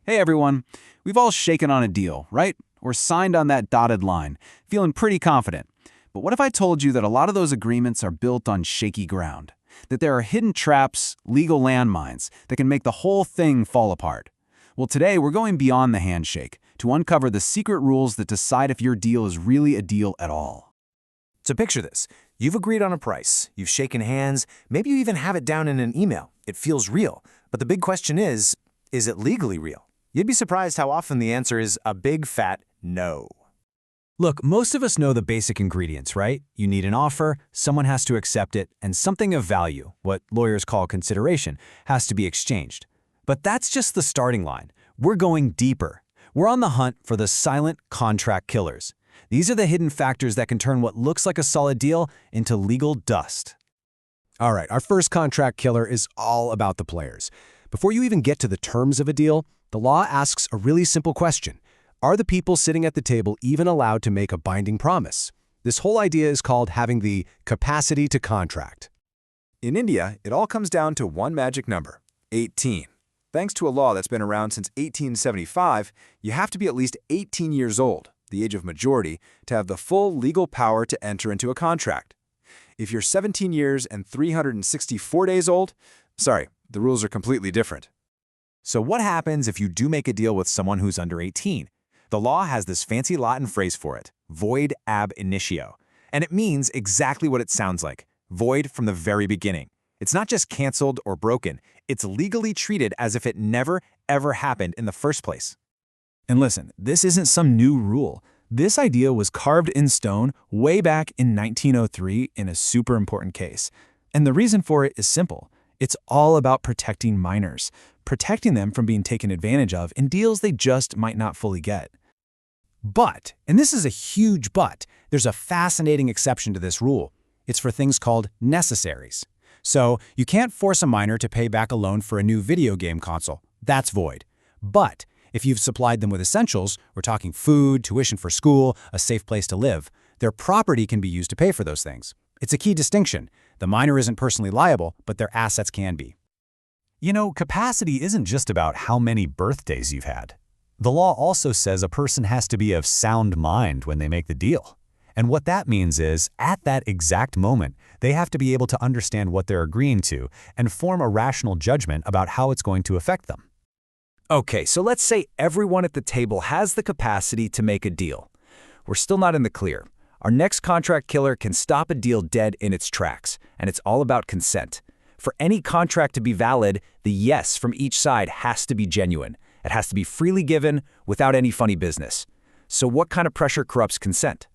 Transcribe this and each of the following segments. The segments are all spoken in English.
Hey everyone, we've all shaken on a deal, right? Or signed on that dotted line, feeling pretty confident. But what if I told you that a lot of those agreements are built on shaky ground? That there are hidden traps, legal landmines, that can make the whole thing fall apart? Well, today we're going beyond the handshake to uncover the secret rules that decide if your deal is really a deal at all. So picture this. You've agreed on a price, you've shaken hands, maybe you even have it down in an email. It feels real. But the big question is it legally real? You'd be surprised how often the answer is a big fat no. Look, most of us know the basic ingredients, right? You need an offer, someone has to accept it, and something of value, what lawyers call consideration, has to be exchanged. But that's just the starting line. We're going deeper. We're on the hunt for the silent contract killers. These are the hidden factors that can turn what looks like a solid deal into legal dust. All right, our first contract killer is all about the players. Before you even get to the terms of a deal, the law asks a really simple question. Are the people sitting at the table even allowed to make a binding promise? This whole idea is called having the capacity to contract. In India, it all comes down to one magic number, 18. Thanks to a law that's been around since 1875, you have to be at least 18 years old, the age of majority, to have the full legal power to enter into a contract. If you're 17 years and 364 days old, sorry, the rules are completely different. So what happens if you do make a deal with someone who's under 18? The law has this fancy Latin phrase for it, void ab initio. And it means exactly what it sounds like, void from the very beginning. It's not just canceled or broken, it's legally treated as if it never, ever happened in the first place. And listen, this isn't some new rule. This idea was carved in stone way back in 1903 in a super important case. And the reason for it is simple. It's all about protecting minors, protecting them from being taken advantage of in deals they just might not fully get. But, and this is a huge but, there's a fascinating exception to this rule. It's for things called necessaries. So, you can't force a minor to pay back a loan for a new video game console. That's void. But, if you've supplied them with essentials, we're talking food, tuition for school, a safe place to live, their property can be used to pay for those things. It's a key distinction. The minor isn't personally liable, but their assets can be. You know, capacity isn't just about how many birthdays you've had. The law also says a person has to be of sound mind when they make the deal. And what that means is, at that exact moment, they have to be able to understand what they're agreeing to and form a rational judgment about how it's going to affect them. Okay, so let's say everyone at the table has the capacity to make a deal. We're still not in the clear. Our next contract killer can stop a deal dead in its tracks, and it's all about consent. For any contract to be valid, the yes from each side has to be genuine. It has to be freely given without any funny business. So what kind of pressure corrupts consent?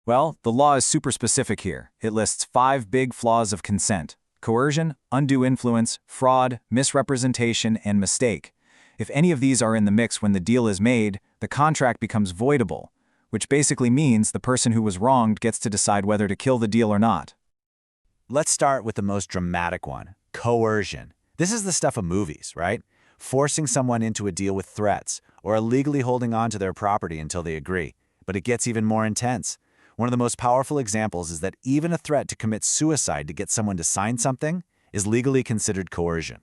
Well, the law is super specific here. It lists 5 big flaws of consent: coercion, undue influence, fraud, misrepresentation, and mistake. If any of these are in the mix when the deal is made, the contract becomes voidable, which basically means the person who was wronged gets to decide whether to kill the deal or not. Let's start with the most dramatic one, coercion. This is the stuff of movies, right? Forcing someone into a deal with threats, or illegally holding on to their property until they agree. But it gets even more intense. One of the most powerful examples is that even a threat to commit suicide to get someone to sign something is legally considered coercion.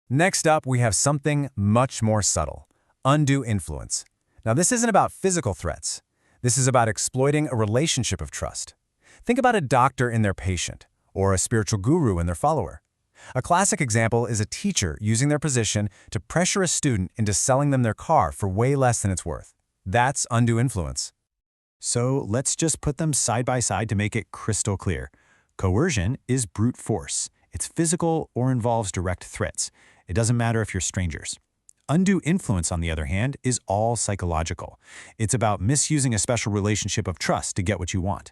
Next up, we have something much more subtle, undue influence. Now, this isn't about physical threats. This is about exploiting a relationship of trust. Think about a doctor and their patient, or a spiritual guru and their follower. A classic example is a teacher using their position to pressure a student into selling them their car for way less than it's worth. That's undue influence. So let's just put them side by side to make it crystal clear. Coercion is brute force. It's physical or involves direct threats. It doesn't matter if you're strangers. Undue influence, on the other hand, is all psychological. It's about misusing a special relationship of trust to get what you want.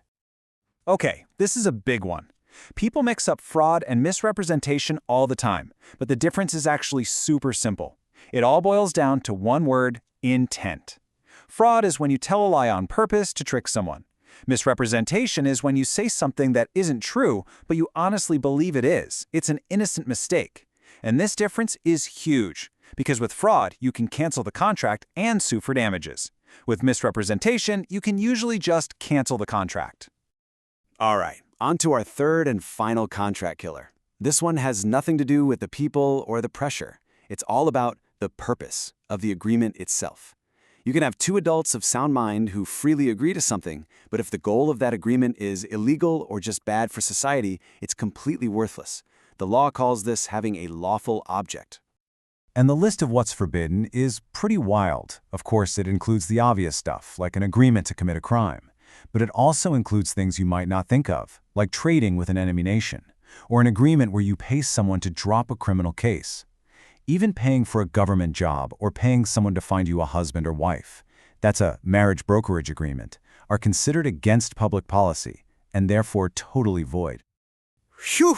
Okay, this is a big one. People mix up fraud and misrepresentation all the time, but the difference is actually super simple. It all boils down to one word: intent. Fraud is when you tell a lie on purpose to trick someone. Misrepresentation is when you say something that isn't true, but you honestly believe it is. It's an innocent mistake. And this difference is huge, because with fraud, you can cancel the contract and sue for damages. With misrepresentation, you can usually just cancel the contract. All right, on to our third and final contract killer. This one has nothing to do with the people or the pressure. It's all about the purpose of the agreement itself. You can have two adults of sound mind who freely agree to something, but if the goal of that agreement is illegal or just bad for society, it's completely worthless. The law calls this having a lawful object. And the list of what's forbidden is pretty wild. Of course, it includes the obvious stuff, like an agreement to commit a crime. But it also includes things you might not think of, like trading with an enemy nation, or an agreement where you pay someone to drop a criminal case. Even paying for a government job or paying someone to find you a husband or wife, that's a marriage brokerage agreement, are considered against public policy and therefore totally void. Phew!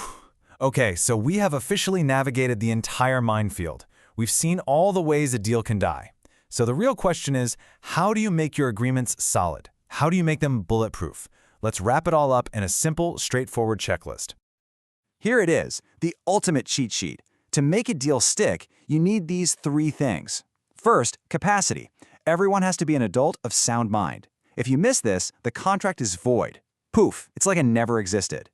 Okay, so we have officially navigated the entire minefield. We've seen all the ways a deal can die. So the real question is, how do you make your agreements solid? How do you make them bulletproof? Let's wrap it all up in a simple, straightforward checklist. Here it is, the ultimate cheat sheet. To make a deal stick, you need these three things. First, capacity. Everyone has to be an adult of sound mind. If you miss this, the contract is void. Poof, it's like it never existed.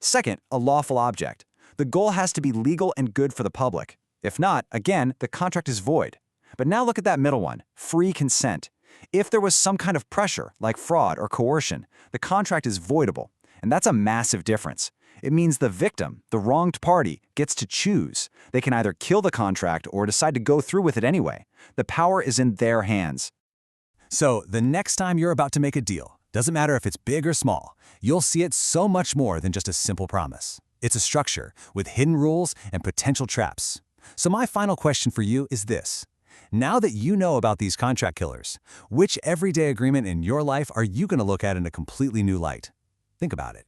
Second, a lawful object. The goal has to be legal and good for the public. If not, again, the contract is void. But now look at that middle one, free consent. If there was some kind of pressure, like fraud or coercion, the contract is voidable. And that's a massive difference. It means the victim, the wronged party, gets to choose. They can either kill the contract or decide to go through with it anyway. The power is in their hands. So, the next time you're about to make a deal, doesn't matter if it's big or small, you'll see it so much more than just a simple promise. It's a structure with hidden rules and potential traps. So my final question for you is this. Now that you know about these contract killers, which everyday agreement in your life are you going to look at in a completely new light? Think about it.